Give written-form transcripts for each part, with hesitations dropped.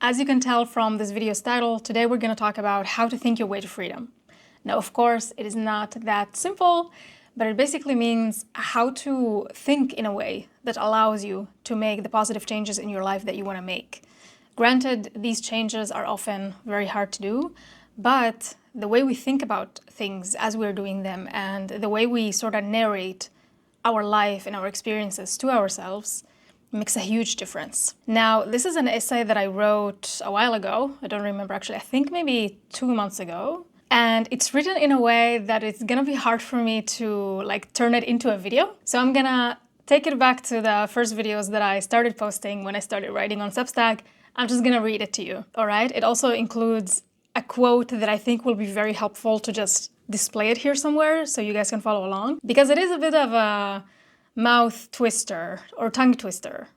As you can tell from this video's title, today we're going to talk about how to think your way to freedom. Now, of course, it is not that simple, but it basically means how to think in a way that allows you to make the positive changes in your life that you want to make. Granted, these changes are often very hard to do, but the way we think about things as we're doing them and the way we sort of narrate our life and our experiences to ourselves makes a huge difference. Now, this is an essay that I wrote a while ago. I don't remember actually, I think maybe 2 months ago. And it's written in a way that it's gonna be hard for me to turn it into a video. So I'm gonna take it back to the first videos that I started posting when I started writing on Substack. I'm just gonna read it to you, all right? It also includes a quote that I think will be very helpful to just display it here somewhere so you guys can follow along. Because it is a bit of a mouth twister or tongue twister.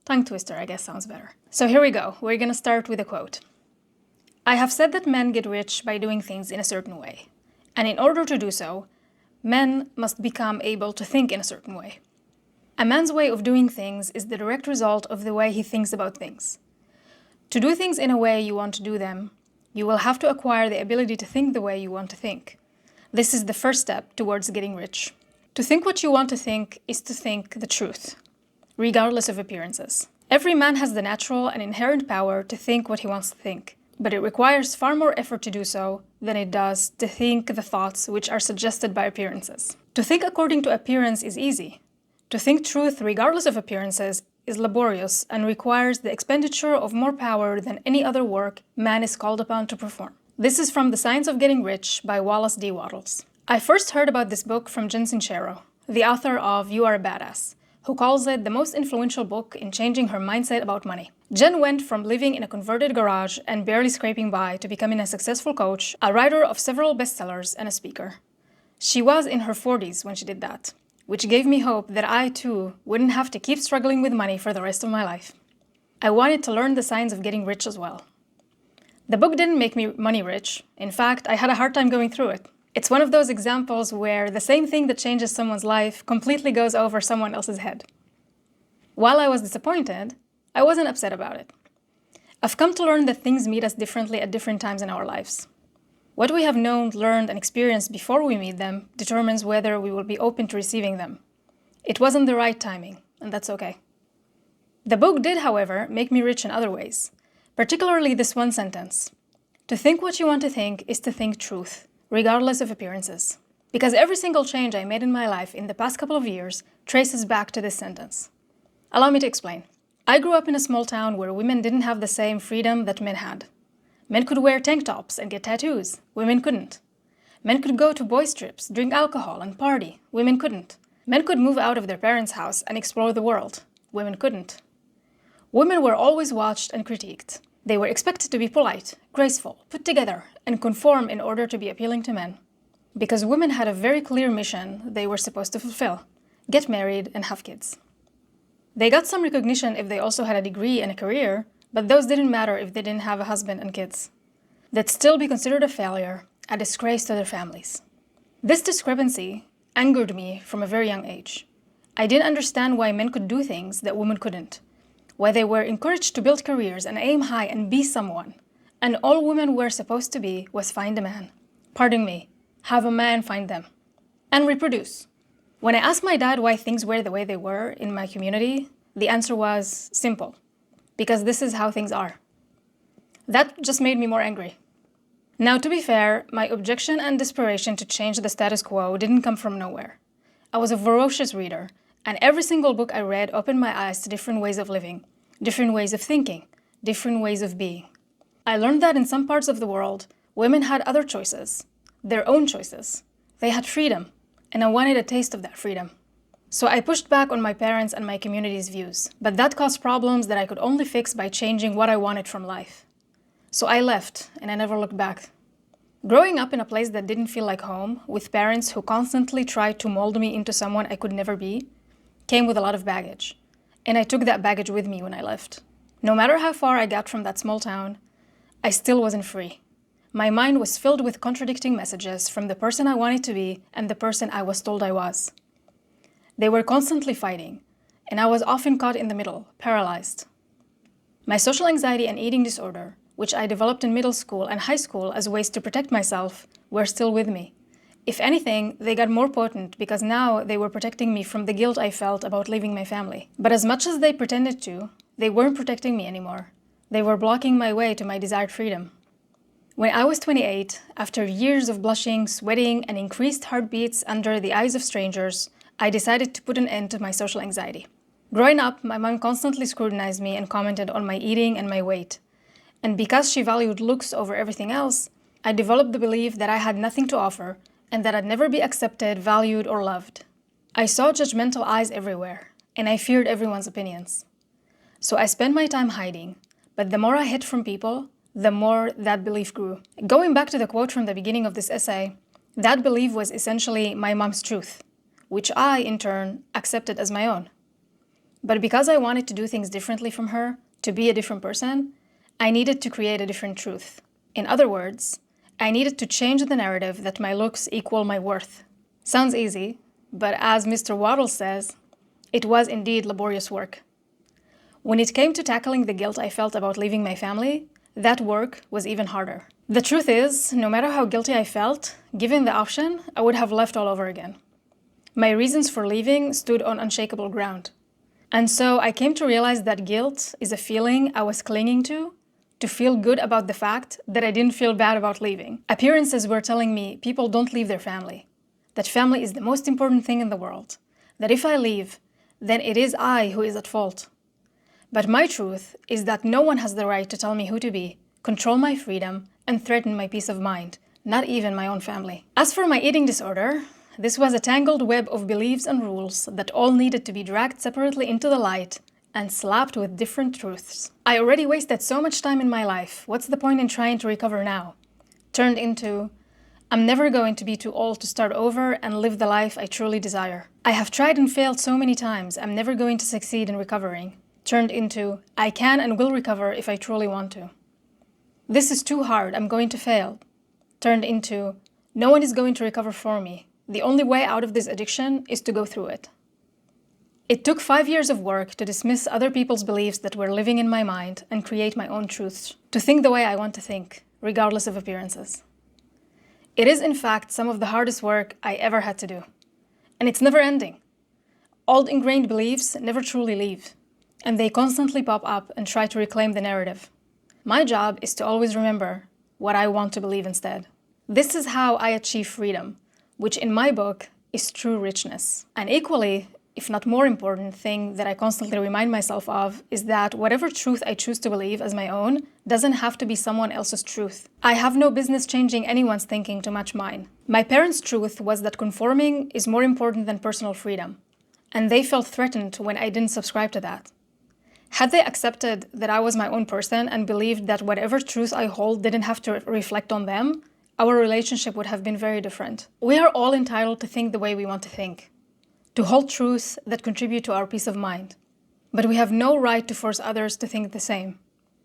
Tongue twister, I guess, sounds better. So here we go. We're gonna start with a quote. I have said that men get rich by doing things in a certain way. And in order to do so, men must become able to think in a certain way. A man's way of doing things is the direct result of the way he thinks about things. To do things in a way you want to do them, you will have to acquire the ability to think the way you want to think. This is the first step towards getting rich. To think what you want to think is to think the truth, regardless of appearances. Every man has the natural and inherent power to think what he wants to think, but it requires far more effort to do so than it does to think the thoughts which are suggested by appearances. To think according to appearance is easy. To think truth regardless of appearances is laborious and requires the expenditure of more power than any other work man is called upon to perform. This is from The Science of Getting Rich by Wallace D. Wattles. I first heard about this book from Jen Sincero, the author of You Are a Badass, who calls it the most influential book in changing her mindset about money. Jen went from living in a converted garage and barely scraping by to becoming a successful coach, a writer of several bestsellers, and a speaker. She was in her 40s when she did that, which gave me hope that I, too, wouldn't have to keep struggling with money for the rest of my life. I wanted to learn the science of getting rich as well. The book didn't make me money rich. In fact, I had a hard time going through it. It's one of those examples where the same thing that changes someone's life completely goes over someone else's head. While I was disappointed, I wasn't upset about it. I've come to learn that things meet us differently at different times in our lives. What we have known, learned, and experienced before we meet them determines whether we will be open to receiving them. It wasn't the right timing, and that's okay. The book did, however, make me rich in other ways, particularly this one sentence. To think what you want to think is to think truth, regardless of appearances. Because every single change I made in my life in the past couple of years traces back to this sentence. Allow me to explain. I grew up in a small town where women didn't have the same freedom that men had. Men could wear tank tops and get tattoos. Women couldn't. Men could go to boys' trips, drink alcohol, and party. Women couldn't. Men could move out of their parents' house and explore the world. Women couldn't. Women were always watched and critiqued. They were expected to be polite, graceful, put together, and conform in order to be appealing to men. Because women had a very clear mission they were supposed to fulfill: get married and have kids. They got some recognition if they also had a degree and a career, but those didn't matter if they didn't have a husband and kids. They'd still be considered a failure, a disgrace to their families. This discrepancy angered me from a very young age. I didn't understand why men could do things that women couldn't, why they were encouraged to build careers and aim high and be someone, and all women were supposed to be was find a man. Pardon me, have a man find them. And reproduce. When I asked my dad why things were the way they were in my community, the answer was simple. Because this is how things are. That just made me more angry. Now, to be fair, my objection and desperation to change the status quo didn't come from nowhere. I was a voracious reader, and every single book I read opened my eyes to different ways of living, different ways of thinking, different ways of being. I learned that in some parts of the world, women had other choices, their own choices. They had freedom, and I wanted a taste of that freedom. So I pushed back on my parents' and my community's views, but that caused problems that I could only fix by changing what I wanted from life. So I left, and I never looked back. Growing up in a place that didn't feel like home, with parents who constantly tried to mold me into someone I could never be, came with a lot of baggage, and I took that baggage with me when I left. No matter how far I got from that small town, I still wasn't free. My mind was filled with contradicting messages from the person I wanted to be and the person I was told I was. They were constantly fighting, and I was often caught in the middle, paralyzed. My social anxiety and eating disorder, which I developed in middle school and high school as ways to protect myself, were still with me. If anything, they got more potent because now they were protecting me from the guilt I felt about leaving my family. But as much as they pretended to, they weren't protecting me anymore. They were blocking my way to my desired freedom. When I was 28, after years of blushing, sweating, and increased heartbeats under the eyes of strangers, I decided to put an end to my social anxiety. Growing up, my mom constantly scrutinized me and commented on my eating and my weight. And because she valued looks over everything else, I developed the belief that I had nothing to offer and that I'd never be accepted, valued, or loved. I saw judgmental eyes everywhere, and I feared everyone's opinions. So I spent my time hiding, but the more I hid from people, the more that belief grew. Going back to the quote from the beginning of this essay, that belief was essentially my mom's truth, which I, in turn, accepted as my own. But because I wanted to do things differently from her, to be a different person, I needed to create a different truth. In other words, I needed to change the narrative that my looks equal my worth. Sounds easy, but as Mr. Waddle says, it was indeed laborious work. When it came to tackling the guilt I felt about leaving my family, that work was even harder. The truth is, no matter how guilty I felt, given the option, I would have left all over again. My reasons for leaving stood on unshakable ground. And so I came to realize that guilt is a feeling I was clinging to feel good about the fact that I didn't feel bad about leaving. Appearances were telling me people don't leave their family, that family is the most important thing in the world, that if I leave, then it is I who is at fault. But my truth is that no one has the right to tell me who to be, control my freedom, and threaten my peace of mind, not even my own family. As for my eating disorder, this was a tangled web of beliefs and rules that all needed to be dragged separately into the light and slapped with different truths. I already wasted so much time in my life. What's the point in trying to recover now? Turned into, I'm never going to be too old to start over and live the life I truly desire. I have tried and failed so many times. I'm never going to succeed in recovering. Turned into, I can and will recover if I truly want to. This is too hard. I'm going to fail. Turned into, no one is going to recover for me. The only way out of this addiction is to go through it. It took 5 years of work to dismiss other people's beliefs that were living in my mind and create my own truths, to think the way I want to think, regardless of appearances. It is, in fact, some of the hardest work I ever had to do. And it's never ending. Old ingrained beliefs never truly leave, and they constantly pop up and try to reclaim the narrative. My job is to always remember what I want to believe instead. This is how I achieve freedom, which in my book is true richness. An equally, if not more important thing that I constantly remind myself of is that whatever truth I choose to believe as my own doesn't have to be someone else's truth. I have no business changing anyone's thinking to match mine. My parents' truth was that conforming is more important than personal freedom, and they felt threatened when I didn't subscribe to that. Had they accepted that I was my own person and believed that whatever truth I hold didn't have to reflect on them, our relationship would have been very different. We are all entitled to think the way we want to think, to hold truths that contribute to our peace of mind. But we have no right to force others to think the same.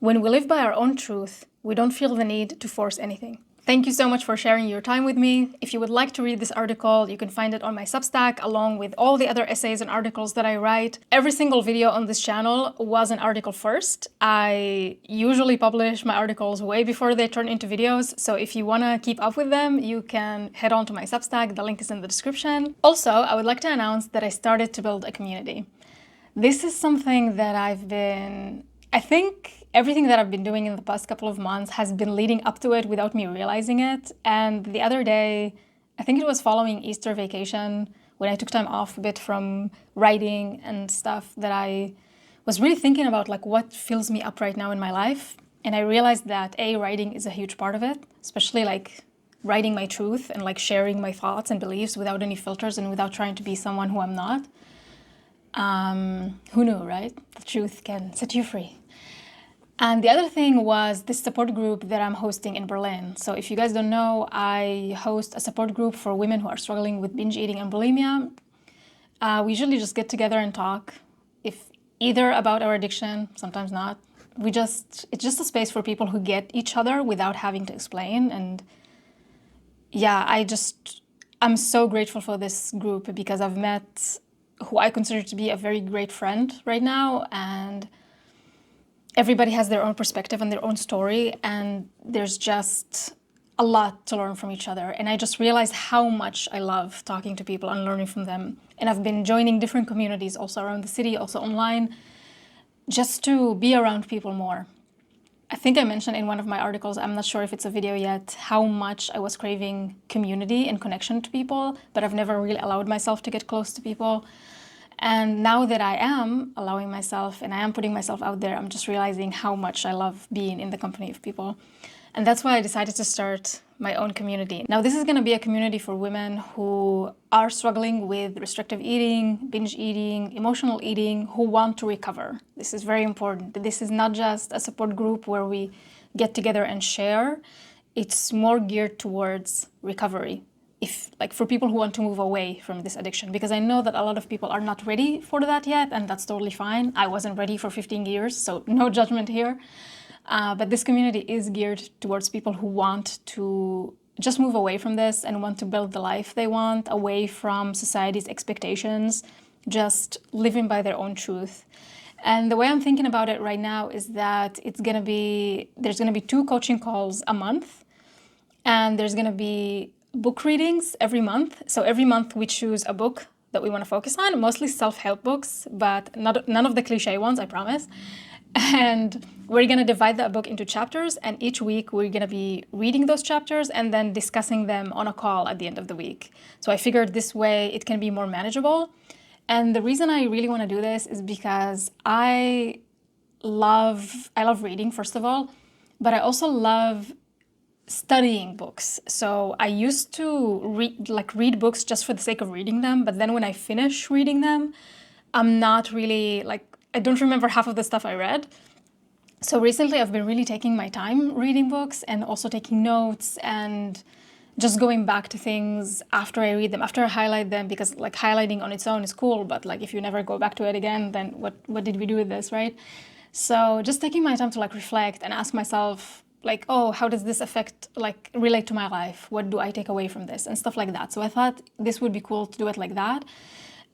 When we live by our own truth, we don't feel the need to force anything. Thank you so much for sharing your time with me. If you would like to read this article, you can find it on my Substack along with all the other essays and articles that I write. Every single video on this channel was an article first. I usually publish my articles way before they turn into videos, so if you want to keep up with them, you can head on to my Substack. The link is in the description. Also, I would like to announce that I started to build a community. This is something that I think everything that I've been doing in the past couple of months has been leading up to it without me realizing it. And the other day, I think it was following Easter vacation, when I took time off a bit from writing and stuff, that I was really thinking about like what fills me up right now in my life. And I realized that writing is a huge part of it, especially like writing my truth and like sharing my thoughts and beliefs without any filters and without trying to be someone who I'm not. Who knew, right? The truth can set you free. And the other thing was this support group that I'm hosting in Berlin. So if you guys don't know, I host a support group for women who are struggling with binge eating and bulimia. We usually just get together and talk, if either about our addiction, sometimes not. It's just a space for people who get each other without having to explain. And yeah, I'm so grateful for this group because I've met who I consider to be a very great friend right now. And everybody has their own perspective and their own story, and there's just a lot to learn from each other. And I just realized how much I love talking to people and learning from them. And I've been joining different communities also around the city, also online, just to be around people more. I think I mentioned in one of my articles, I'm not sure if it's a video yet, how much I was craving community and connection to people, but I've never really allowed myself to get close to people. And now that I am allowing myself and I am putting myself out there, I'm just realizing how much I love being in the company of people. And that's why I decided to start my own community. Now, this is going to be a community for women who are struggling with restrictive eating, binge eating, emotional eating, who want to recover. This is very important. This is not just a support group where we get together and share. It's more geared towards recovery. For people who want to move away from this addiction, because I know that a lot of people are not ready for that yet, and that's totally fine. I wasn't ready for 15 years, so no judgment here. But this community is geared towards people who want to just move away from this and want to build the life they want, away from society's expectations, just living by their own truth. And the way I'm thinking about it right now is that there's gonna be 2 coaching calls a month, and there's gonna be book readings every month. So every month we choose a book that we want to focus on, mostly self-help books, but none of the cliche ones, I promise. And we're going to divide that book into chapters, and each week we're going to be reading those chapters and then discussing them on a call at the end of the week. So I figured this way it can be more manageable. And the reason I really want to do this is because I love reading, first of all, but I also love studying books. So I used to read books just for the sake of reading them, but then when I finish reading them, I'm not really I don't remember half of the stuff I read. So recently I've been really taking my time reading books and also taking notes and just going back to things after I read them, after I highlight them, because highlighting on its own is cool, but if you never go back to it again, then what did we do with this, right? So just taking my time to reflect and ask myself, oh, how does this affect, relate to my life? What do I take away from this? And stuff like that. So I thought this would be cool to do it like that.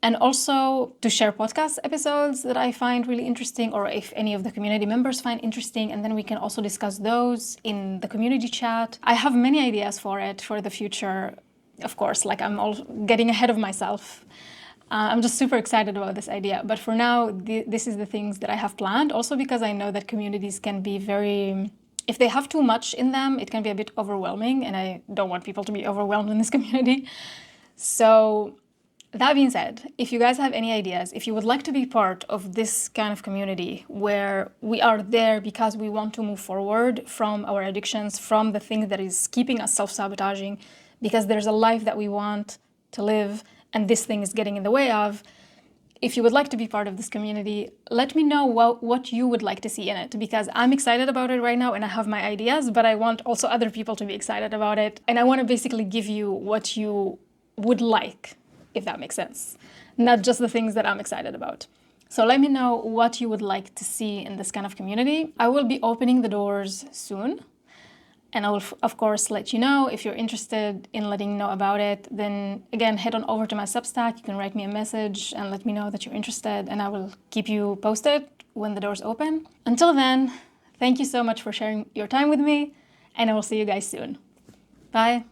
And also to share podcast episodes that I find really interesting, or if any of the community members find interesting, and then we can also discuss those in the community chat. I have many ideas for it for the future, of course, I'm all getting ahead of myself. I'm just super excited about this idea. But for now, this is the things that I have planned, also because I know that communities can be if they have too much in them, it can be a bit overwhelming, and I don't want people to be overwhelmed in this community. So that being said, if you guys have any ideas, if you would like to be part of this kind of community where we are there because we want to move forward from our addictions, from the thing that is keeping us self-sabotaging, because there's a life that we want to live and this thing is getting in the way of, if you would like to be part of this community, let me know what you would like to see in it, because I'm excited about it right now and I have my ideas, but I want also other people to be excited about it. And I want to basically give you what you would like, if that makes sense, not just the things that I'm excited about. So let me know what you would like to see in this kind of community. I will be opening the doors soon, and I will, of course, let you know. If you're interested in letting me know about it, then again, head on over to my Substack. You can write me a message and let me know that you're interested, and I will keep you posted when the doors open. Until then, thank you so much for sharing your time with me, and I will see you guys soon. Bye.